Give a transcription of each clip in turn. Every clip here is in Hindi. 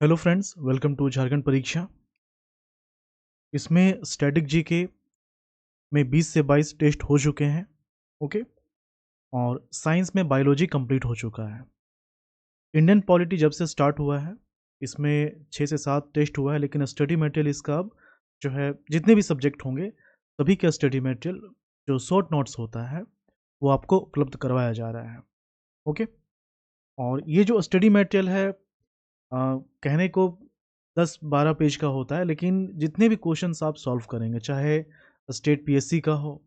Hello friends, welcome to Jharkhand Pariksha. इसमें स्टैटिक जीके में 20 से 22 टेस्ट हो चुके हैं। ओके। और साइंस में बायोलॉजी कंप्लीट हो चुका है। इंडियन पॉलिटी जब से स्टार्ट हुआ है इसमें 6 से 7 टेस्ट हुआ है, लेकिन स्टडी मटेरियल इसका अब जो है जितने भी सब्जेक्ट होंगे सभी का स्टडी मटेरियल जो शॉर्ट नोट्स होता है वो आपको उपलब्ध करवाया जा रहा है। ओके। और ये जो स्टडी मटेरियल है कहने को 10-12 पेज का होता है, लेकिन जितने भी क्वेश्चंस आप सॉल्व करेंगे, चाहे स्टेट पीएससी का हो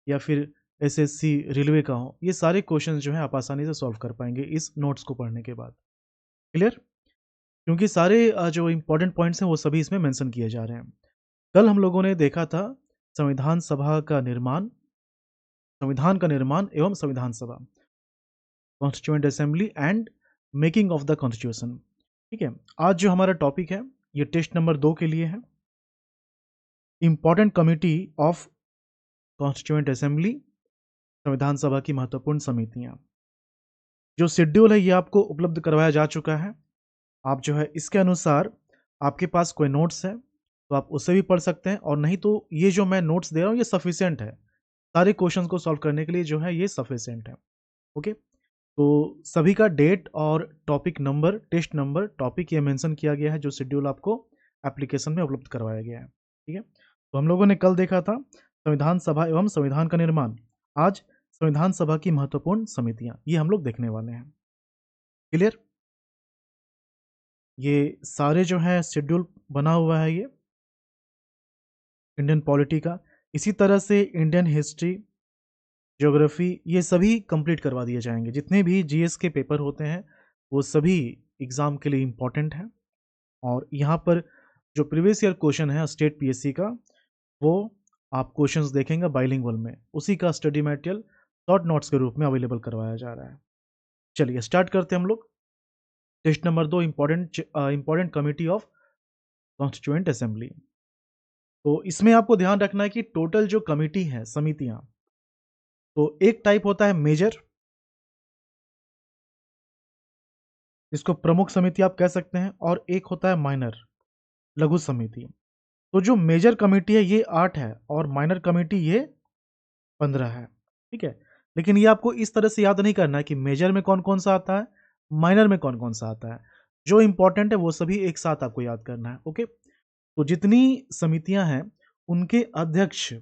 या फिर एसएससी रेलवे का हो, ये सारे क्वेश्चंस जो हैं आप आसानी से सॉल्व कर पाएंगे इस नोट्स को पढ़ने के बाद। क्लियर? क्योंकि सारे जो इम्पोर्टेंट पॉइंट्स हैं वो सभी इसमें मेंशन किए जा रहे हैं। कल हम लोगों ने देखा था संविधान सभा का निर्माण, संविधान का निर्माण एवं संविधान सभा, constituent assembly and making of the constitution. ठीक है। आज जो हमारा टॉपिक है ये टेस्ट नंबर 2 के लिए है, important committee of constituent assembly, संविधान सभा की महत्वपूर्ण समितियां। जो शेड्यूल है ये आपको उपलब्ध करवाया जा चुका है। आप जो है इसके अनुसार आपके पास कोई नोट्स है तो आप उसे भी पढ़ सकते हैं, और नहीं तो ये जो मैं नोट्स दे रहा हूँ ये सफिशिएंट है, सारे क्वेश्चंस को सॉल्व करने के लिए जो है ये सफिशिएंट है। ओके। तो सभी का डेट और topic number, test number, topic ये मेंशन किया गया है जो शेड्यूल आपको एप्लीकेशन में उपलब्ध करवाया गया है। ठीक है। तो हम लोगों ने कल देखा था संविधान सभा एवं संविधान का निर्माण। आज संविधान सभा की महत्वपूर्ण समितियां, ये हम लोग देखने वाले हैं। क्लियर? ये सारे जो है शेड्यूल बना हुआ है ये इंडियन पॉलिटी का। इसी तरह से इंडियन हिस्ट्री, ज्योग्राफी, ये सभी कंप्लीट करवा दिए जाएंगे। जितने भी जीएस के पेपर होते हैं वो सभी एग्जाम के लिए इम्पोर्टेंट हैं। और यहाँ पर जो प्रीवियस ईयर क्वेश्चन है स्टेट पीएससी का, वो आप क्वेश्चंस देखेंगे बाइलिंगुअल में, उसी का स्टडी मटेरियल शॉर्ट नोट्स के रूप में अवेलेबल करवाया जा रहा है। चलिए स्टार्ट करते हैं हम लोग। Test number 2, important committee of constituent assembly. तो इसमें आपको ध्यान रखना है कि टोटल जो कमिटी है, समितियां, तो एक टाइप होता है मेजर, इसको प्रमुख समिति आप कह सकते हैं, और एक होता है माइनर, लघु समिति। तो जो मेजर कमेटी है ये 8 है और माइनर कमेटी ये 15 है। ठीक है। लेकिन ये आपको इस तरह से याद नहीं करना है कि मेजर में कौन कौन सा आता है, माइनर में कौन कौन सा आता है। जो इंपॉर्टेंट है वो सभी एक साथ आपको याद करना है। ओके। तो जितनी समितियां हैं उनके अध्यक्ष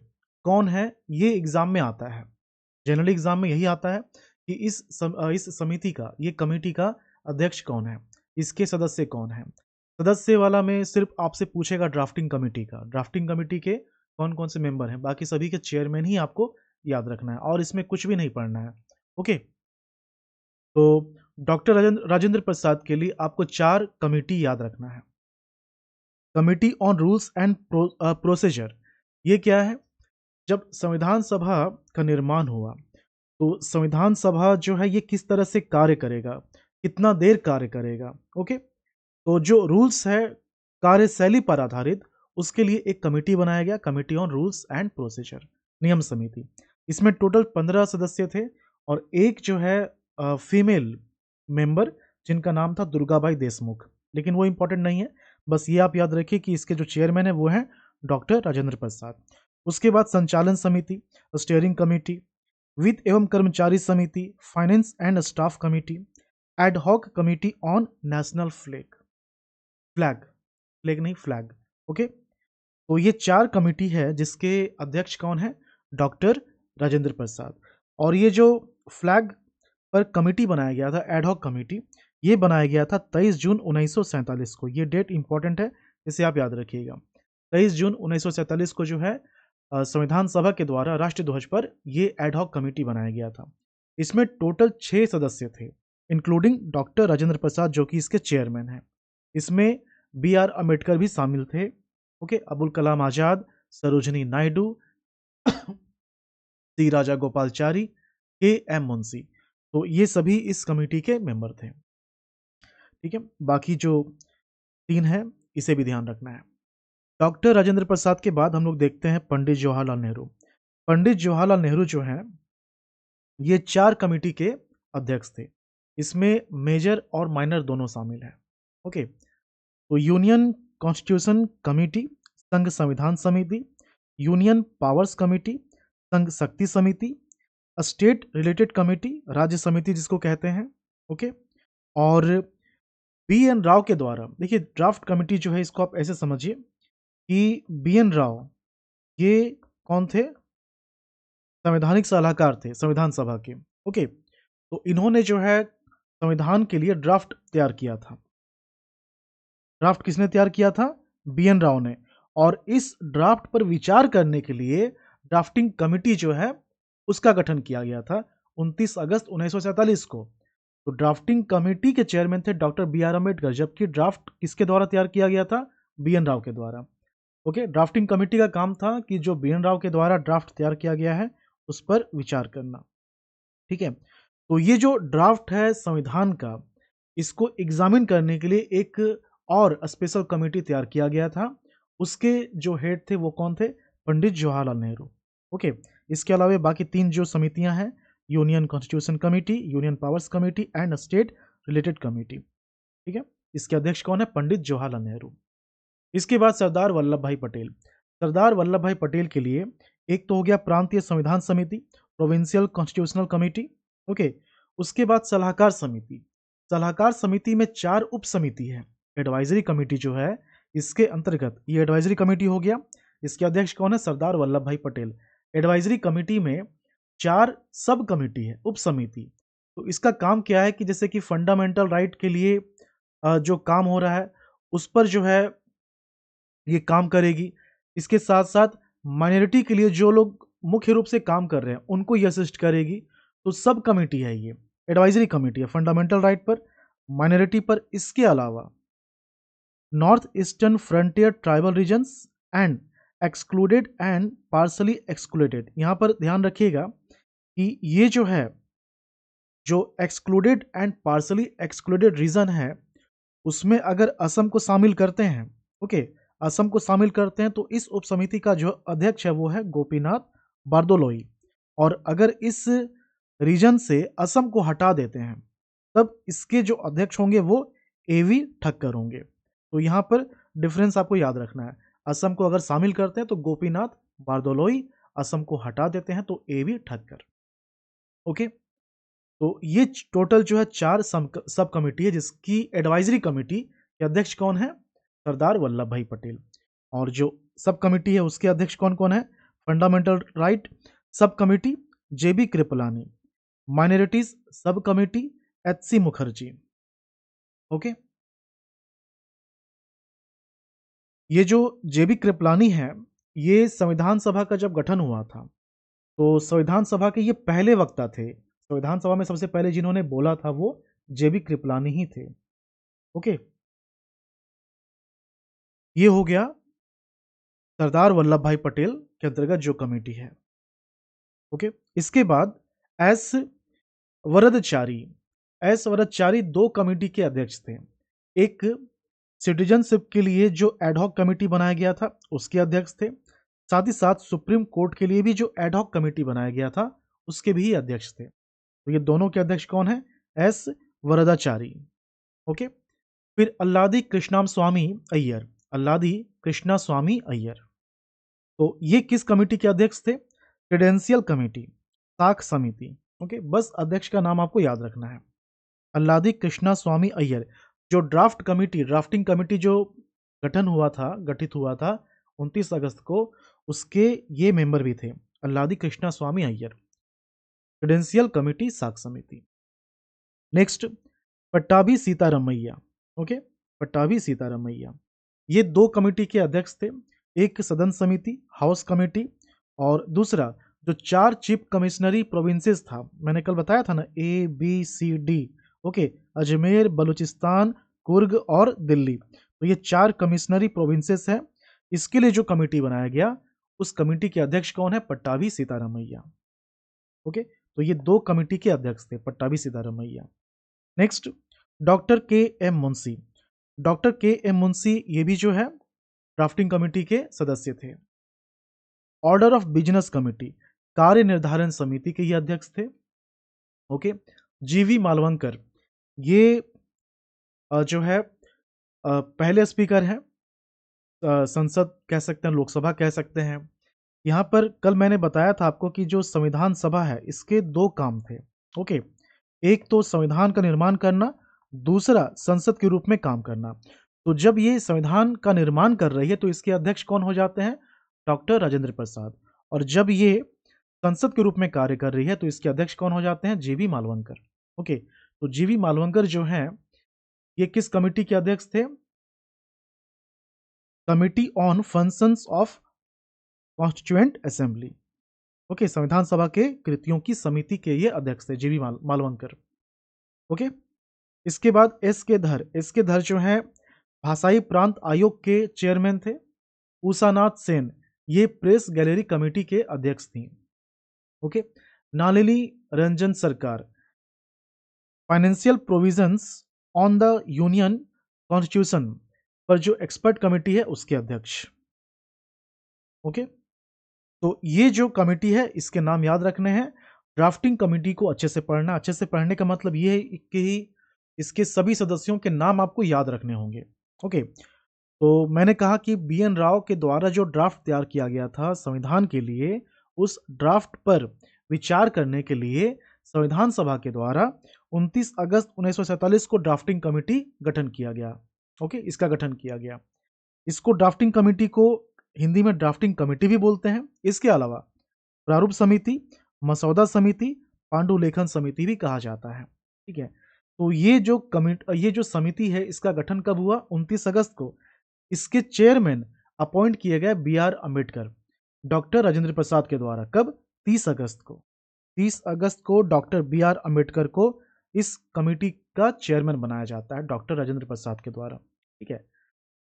कौन है ये एग्जाम में आता है, जनरल एग्जाम में यही आता है कि इस समिति का, ये कमेटी का अध्यक्ष कौन है, इसके सदस्य कौन है। सदस्य वाला में सिर्फ आपसे पूछेगा ड्राफ्टिंग कमेटी का, ड्राफ्टिंग कमेटी के कौन कौन से मेंबर हैं, बाकी सभी के चेयरमैन ही आपको याद रखना है और इसमें कुछ भी नहीं पढ़ना है। ओके। तो डॉक्टर राजेंद्र प्रसाद के लिए आपको 4 कमेटी याद रखना है। Committee on rules and procedure, ये क्या है? जब संविधान सभा का निर्माण हुआ तो संविधान सभा जो है ये किस तरह से कार्य करेगा, कितना देर कार्य करेगा। ओके। तो जो रूल्स है कार्यशैली पर आधारित, उसके लिए एक कमेटी बनाया गया, committee on rules and procedure, नियम समिति। इसमें टोटल 15 सदस्य थे और एक जो है फीमेल मेंबर जिनका नाम था दुर्गाबाई देशमुख, लेकिन वो इंपॉर्टेंट नहीं है। बस ये आप याद रखिए कि इसके जो चेयरमैन है वो है डॉक्टर राजेंद्र प्रसाद। उसके बाद संचालन समिति, स्टीयरिंग कमेटी, वित्त एवं कर्मचारी समिति, finance and staff committee, ad hoc committee on national flag, flag, flag नहीं फ्लैग। ओके। तो ये 4 कमेटी है जिसके अध्यक्ष कौन है, डॉक्टर राजेंद्र प्रसाद। और ये जो फ्लैग पर कमेटी बनाया गया था, एडहॉक कमेटी, ये बनाया गया था 23 जून 1947 को। ये डेट इंपॉर्टेंट है, इसे आप याद रखिएगा। 23 जून 1947 को जो है संविधान सभा के द्वारा राष्ट्रीय ध्वज पर ये एडहॉक कमेटी बनाया गया था। इसमें टोटल 6 सदस्य थे, इंक्लूडिंग डॉक्टर राजेंद्र प्रसाद जो कि इसके चेयरमैन हैं। इसमें बी आर अम्बेडकर भी शामिल थे। ओके। अबुल कलाम आजाद, सरोजनी नायडू, सी राजा गोपालचारी, के एम मुंशी, तो ये सभी इस कमेटी के मेंबर थे। ठीक है। बाकी जो 3 है इसे भी ध्यान रखना है। डॉक्टर राजेंद्र प्रसाद के बाद हम लोग देखते हैं पंडित जवाहरलाल नेहरू। पंडित जवाहरलाल नेहरू जो हैं ये 4 कमेटी के अध्यक्ष थे। इसमें मेजर और माइनर दोनों शामिल हैं। ओके। तो यूनियन कॉन्स्टिट्यूशन कमेटी, संघ संविधान समिति, यूनियन पावर्स कमेटी, संघ शक्ति समिति, स्टेट रिलेटेड कमेटी, राज्य समिति जिसको कहते हैं। ओके। और बी एन राव के द्वारा, देखिए ड्राफ्ट कमेटी जो है इसको आप ऐसे समझिए कि बी एन राव ये कौन थे, संवैधानिक सलाहकार थे संविधान सभा के। ओके। तो इन्होंने जो है संविधान के लिए ड्राफ्ट तैयार किया था। ड्राफ्ट किसने तैयार किया था? बी एन राव ने। और इस ड्राफ्ट पर विचार करने के लिए ड्राफ्टिंग कमेटी जो है उसका गठन किया गया था 29 अगस्त 1947 को। तो ड्राफ्टिंग कमेटी के चेयरमैन थे डॉक्टर बी आर अम्बेडकर, जबकि ड्राफ्ट किसके द्वारा तैयार किया गया था? बी एन राव के द्वारा। ओके। ड्राफ्टिंग कमेटी का काम था कि जो बी एन राव के द्वारा ड्राफ्ट तैयार किया गया है उस पर विचार करना। ठीक है। तो ये जो ड्राफ्ट है संविधान का, इसको एग्जामिन करने के लिए एक और स्पेशल कमेटी तैयार किया गया था। उसके जो हेड थे वो कौन थे? पंडित जवाहरलाल नेहरू। ओके। इसके अलावा बाकी 3 जो समितियां हैं, union constitution committee, union powers committee and state related committee. ठीक है। इसके अध्यक्ष कौन है? पंडित जवाहरलाल नेहरू। इसके बाद सरदार वल्लभ भाई पटेल। सरदार वल्लभ भाई पटेल के लिए एक तो हो गया प्रांतीय संविधान समिति, प्रोविंशियल कॉन्स्टिट्यूशनल कमेटी। ओके। उसके बाद सलाहकार समिति। सलाहकार समिति में 4 उप समिति है। एडवाइजरी कमेटी जो है इसके अंतर्गत ये एडवाइजरी कमेटी हो गया। इसके अध्यक्ष कौन है? सरदार वल्लभ भाई पटेल। एडवाइजरी कमेटी में 4 सब कमेटी है, उप समिति। तो इसका काम क्या है कि जैसे कि फंडामेंटल राइट के लिए जो काम हो रहा है उस पर जो है ये काम करेगी। इसके साथ साथ माइनॉरिटी के लिए जो लोग मुख्य रूप से काम कर रहे हैं उनको ये असिस्ट करेगी। तो सब कमेटी है, ये एडवाइजरी कमेटी है फंडामेंटल राइट पर, माइनॉरिटी पर। इसके अलावा north eastern frontier tribal regions and excluded and partially excluded. यहाँ पर ध्यान रखिएगा कि ये जो है जो excluded and partially excluded region है उसमें अगर असम को शामिल करते हैं, ओके, असम को शामिल करते हैं तो इस उप समिति का जो अध्यक्ष है वो है गोपीनाथ बारदोलोई। और अगर इस रीजन से असम को हटा देते हैं तब इसके जो अध्यक्ष होंगे वो एवी ठक्कर होंगे। तो यहाँ पर डिफरेंस आपको याद रखना है। असम को अगर शामिल करते हैं तो गोपीनाथ बारदोलोई, असम को हटा देते हैं तो एवी ठक्कर। ओके। तो ये टोटल जो है 4 सब कमेटी है जिसकी एडवाइजरी कमेटी के अध्यक्ष कौन है? सरदार वल्लभ भाई पटेल। और जो सब कमेटी है उसके अध्यक्ष कौन कौन है? Fundamental right sub committee JB Kripalani, minorities sub committee HC Mukherjee. Okay. ये जो जेबी कृपलानी है ये संविधान सभा का जब गठन हुआ था तो संविधान सभा के ये पहले वक्ता थे। संविधान सभा में सबसे पहले जिन्होंने बोला था वो जेबी कृपलानी ही थे। ओके। ये हो गया सरदार वल्लभ भाई पटेल के अंतर्गत जो कमेटी है। ओके। इसके बाद एस वरदचारी। एस वरदचारी 2 कमेटी के अध्यक्ष थे। एक सिटीजनशिप के लिए जो एडहॉक कमेटी बनाया गया था उसके अध्यक्ष थे, साथ ही साथ सुप्रीम कोर्ट के लिए भी जो एडहॉक कमेटी बनाया गया था उसके भी अध्यक्ष थे। तो ये दोनों के अध्यक्ष कौन है? एस वरदाचारी। ओके। फिर अल्लादी कृष्णम स्वामी अय्यर। अल्लादी कृष्णा स्वामी अय्यर, तो ये किस कमेटी के अध्यक्ष थे? क्रेडेंशियल कमेटी, साख समिति। ओके। बस अध्यक्ष का नाम आपको याद रखना है, अल्लादी कृष्णा स्वामी अय्यर। जो ड्राफ्ट कमेटी, ड्राफ्टिंग कमेटी जो गठित हुआ था 29 अगस्त को, उसके ये मेंबर भी थे अल्लादी कृष्णा स्वामी अय्यर। क्रेडेंशियल कमेटी, साख समिति। नेक्स्ट पट्टाभी सीतारमैया। ओके। पट्टाभी सीतारमैया ये 2 कमेटी के अध्यक्ष थे। एक सदन समिति हाउस कमेटी और दूसरा जो 4 चीफ कमिश्नरी प्रोविंसेस था, मैंने कल बताया था ना, A B C D. Okay. Ajmer, Baluchistan, Coorg और दिल्ली। तो ये 4 कमिश्नरी प्रोविंसेस हैं। इसके लिए जो कमेटी बनाया गया उस कमेटी के अध्यक्ष कौन है? पट्टाभी सीतारमैया। ओके। तो ये 2 कमेटी के अध्यक्ष थे पट्टाभी सीतारमैया। नेक्स्ट डॉक्टर के एम मुंशी। डॉक्टर के एम मुंशी ये भी जो है ड्राफ्टिंग कमेटी के सदस्य थे। ऑर्डर ऑफ बिजनेस कमेटी, कार्य निर्धारण समिति के ये अध्यक्ष थे। ओके। जीवी मालवंकर ये जो है पहले स्पीकर हैं, संसद कह सकते हैं, लोकसभा कह सकते हैं। यहाँ पर कल मैंने बताया था आपको कि जो संविधान सभा है इसके दो काम थे। ओके, एक तो संविधान का निर्माण करना, दूसरा संसद के रूप में काम करना। तो जब ये संविधान का निर्माण कर रही है तो इसके अध्यक्ष कौन हो जाते हैं? डॉक्टर राजेंद्र प्रसाद। और जब ये संसद के रूप में कार्य कर रही है तो इसके अध्यक्ष कौन हो जाते हैं? जीवी मालवंकर। ओके, तो जीवी मालवंकर जो हैं ये किस कमेटी के अध्यक्ष थे? Committee on functions of constituent assembly. Okay, संविधान सभा के कृतियों की समिति के ये अध्यक्ष थे जीवी मालवंकर। ओके, इसके बाद एस के धर जो है भाषाई प्रांत आयोग के चेयरमैन थे। उषानाथ सेन ये प्रेस गैलरी कमेटी के अध्यक्ष थी। ओके, नालिनी रंजन सरकार financial provisions on the union constitution पर जो एक्सपर्ट कमेटी है उसके अध्यक्ष। ओके, तो ये जो कमेटी है इसके नाम याद रखने हैं। ड्राफ्टिंग कमेटी को अच्छे से पढ़ना, अच्छे से पढ़ने का मतलब ये है कि इसके सभी सदस्यों के नाम आपको याद रखने होंगे। ओके, तो मैंने कहा कि बी एन राव के द्वारा जो ड्राफ्ट तैयार किया गया था संविधान के लिए, उस ड्राफ्ट पर विचार करने के लिए संविधान सभा के द्वारा 29 अगस्त 1947 को ड्राफ्टिंग कमेटी गठन किया गया। ओके, इसका गठन किया गया। इसको ड्राफ्टिंग कमेटी को हिंदी में ड्राफ्टिंग कमेटी भी बोलते हैं। इसके अलावा प्रारूप समिति, मसौदा समिति, पांडुलेखन समिति भी कहा जाता है। ठीक है, तो ये जो समिति है इसका गठन कब हुआ? 29 अगस्त को। इसके चेयरमैन अपॉइंट किए गए B R Ambedkar doctor Rajendra Prasad के द्वारा। कब? 30 अगस्त को। 30 अगस्त को डॉक्टर बी आर अम्बेडकर को इस कमेटी का चेयरमैन बनाया जाता है डॉक्टर राजेंद्र प्रसाद के द्वारा। ठीक है,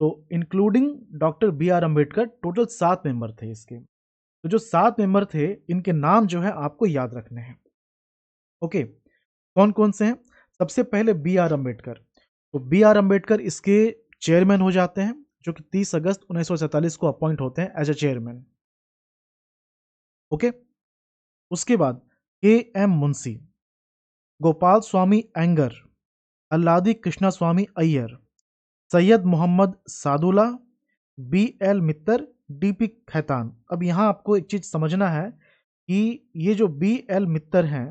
तो including doctor B R Ambedkar total 7 member थे इसके। तो जो 7 मेंबर थे इनके नाम जो है आपको याद रखने हैं। ओके, कौन कौन से हैं? सबसे पहले बी आर अम्बेडकर। तो बी आर अम्बेडकर इसके चेयरमैन हो जाते हैं, जो कि 30 अगस्त 1947 को अपॉइंट होते हैं एज ए चेयरमैन। ओके, उसके बाद के एम मुंशी, गोपाल स्वामी एंगर, अल्लादी कृष्णा स्वामी अय्यर, सैयद मोहम्मद सादुल्ला, बी एल मित्तर, डी पी खैतान। अब यहाँ आपको एक चीज समझना है कि ये जो बी एल मित्तर हैं,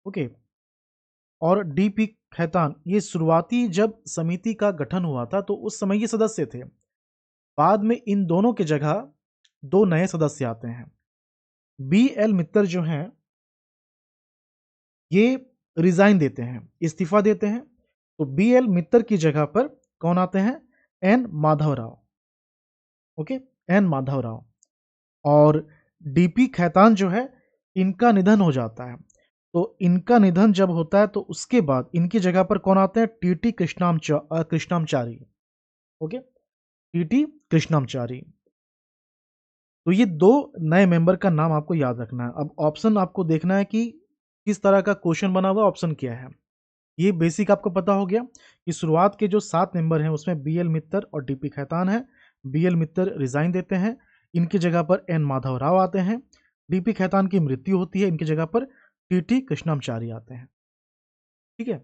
ओके, और डी पी खैतान, ये शुरुआती जब समिति का गठन हुआ था तो उस समय ये सदस्य थे। बाद में इन दोनों की जगह दो नए सदस्य आते हैं। बी एल मित्तर जो हैं ये रिजाइन देते हैं, इस्तीफा देते हैं। तो बी एल मित्तर की जगह पर कौन आते हैं? N Madhav Rao. Okay, N Madhav Rao. और डीपी खैतान जो है इनका निधन हो जाता है। तो इनका निधन जब होता है तो उसके बाद इनकी जगह पर कौन आते हैं? TT Krishnamachari. Okay, TT Krishnamachari. तो ये दो नए मेंबर का नाम आपको याद रखना है। अब ऑप्शन आपको देखना है कि किस तरह का क्वेश्चन बना हुआ, ऑप्शन क्या है। ये बेसिक आपको पता हो गया कि शुरुआत के जो 7 मेंबर हैं उसमें बी एल मित्तर और डीपी खैतान है। बी एल मित्तर रिजाइन देते हैं, इनकी जगह पर एन माधव राव आते हैं। डीपी खैतान की मृत्यु होती है, इनकी जगह पर टीटी कृष्णामचारी आते हैं। ठीक है,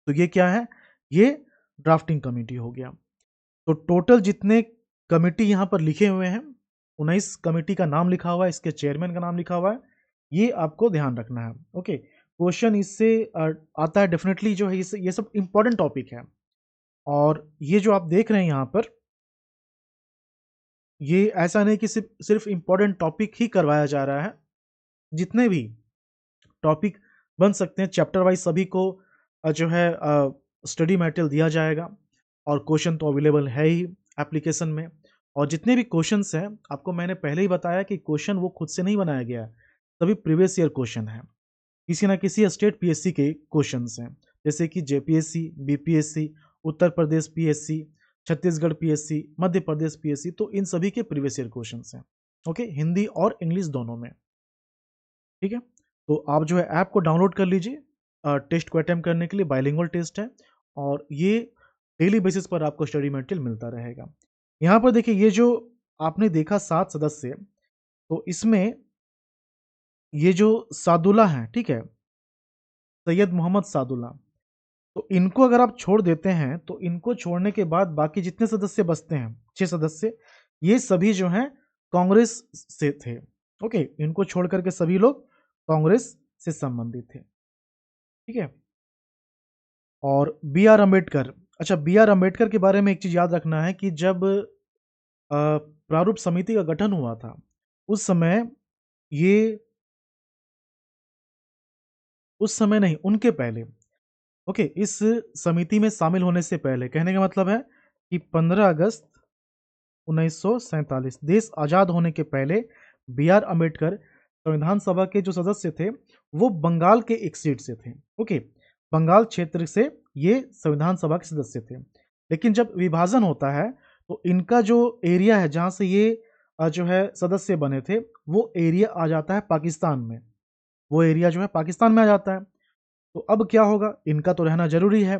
तो ये क्या है? ये ड्राफ्टिंग कमेटी हो गया। तो टोटल जितने कमेटी यहाँ पर लिखे हुए हैं, 19 कमेटी का नाम लिखा हुआ है, इसके चेयरमैन का नाम लिखा हुआ है, ये आपको ध्यान रखना है। ओके, क्वेश्चन इससे आता है डेफिनेटली, जो है ये सब इंपॉर्टेंट टॉपिक है। और ये जो आप देख रहे हैं यहाँ पर, ये ऐसा नहीं कि सिर्फ इंपॉर्टेंट टॉपिक ही करवाया जा रहा है। जितने भी टॉपिक बन सकते हैं चैप्टर वाइज सभी को जो है स्टडी मटेरियल दिया जाएगा। और क्वेश्चन तो अवेलेबल है ही एप्लीकेशन में। और जितने भी क्वेश्चंस हैं आपको मैंने पहले ही बताया कि क्वेश्चन वो खुद से नहीं बनाया गया है, सभी प्रीवियस ईयर क्वेश्चन है, किसी ना किसी स्टेट पीएससी के क्वेश्चंस हैं, जैसे कि JPSC, BPSC, Uttar Pradesh PSC, Chhattisgarh PSC, Madhya Pradesh PSC, तो इन सभी के प्रीवियस ईयर क्वेश्चंस हैं। ओके, हिंदी और इंग्लिश दोनों में। ठीक है, तो आप जो है ऐप को डाउनलोड कर लीजिए टेस्ट को अटेम्प्ट करने के लिए। बाइलिंगुअल टेस्ट है और ये डेली बेसिस पर आपको स्टडी मटेरियल मिलता रहेगा। यहाँ पर देखिए, ये जो आपने देखा 7 सदस्य, तो इसमें ये जो सादुल्ला हैं, ठीक है, सैयद मोहम्मद सादुल्ला, तो इनको अगर आप छोड़ देते हैं तो इनको छोड़ने के बाद बाकी जितने सदस्य बचते हैं 6 सदस्य, ये सभी जो हैं कांग्रेस से थे। ओके, इनको छोड़ करके सभी लोग कांग्रेस से संबंधित थे। ठीक है। और बी आर अम्बेडकर, अच्छा बी आर अम्बेडकर के बारे में एक चीज याद रखना है कि जब प्रारूप समिति का गठन हुआ था उस समय ये, उस समय नहीं उनके पहले, ओके, इस समिति में शामिल होने से पहले, कहने का मतलब है कि 15 अगस्त 1947 देश आजाद होने के पहले बी आर अम्बेडकर संविधान सभा के जो सदस्य थे वो बंगाल के एक सीट से थे। ओके, बंगाल क्षेत्र से ये संविधान सभा के सदस्य थे। लेकिन जब विभाजन होता है तो इनका जो एरिया है जहां से ये जो है सदस्य बने थे वो एरिया आ जाता है पाकिस्तान में, वो एरिया जो है पाकिस्तान में आ जाता है। तो अब क्या होगा, इनका तो रहना जरूरी है।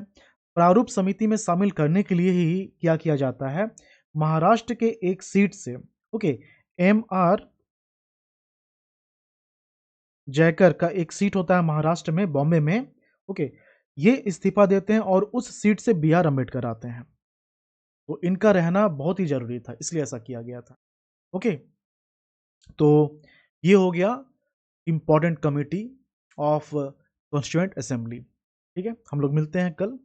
प्रारूप समिति में शामिल करने के लिए ही क्या किया जाता है, महाराष्ट्र के एक सीट से, ओके, एम आर जयकर का एक सीट होता है महाराष्ट्र में, बॉम्बे में। ओके, ये इस्तीफा देते हैं और उस सीट से बी आर अम्बेडकर आते हैं। तो इनका रहना बहुत ही जरूरी था, इसलिए ऐसा किया गया था। ओके, तो ये हो गया important committee of constituent assembly. ठीक है, हम लोग मिलते हैं कल।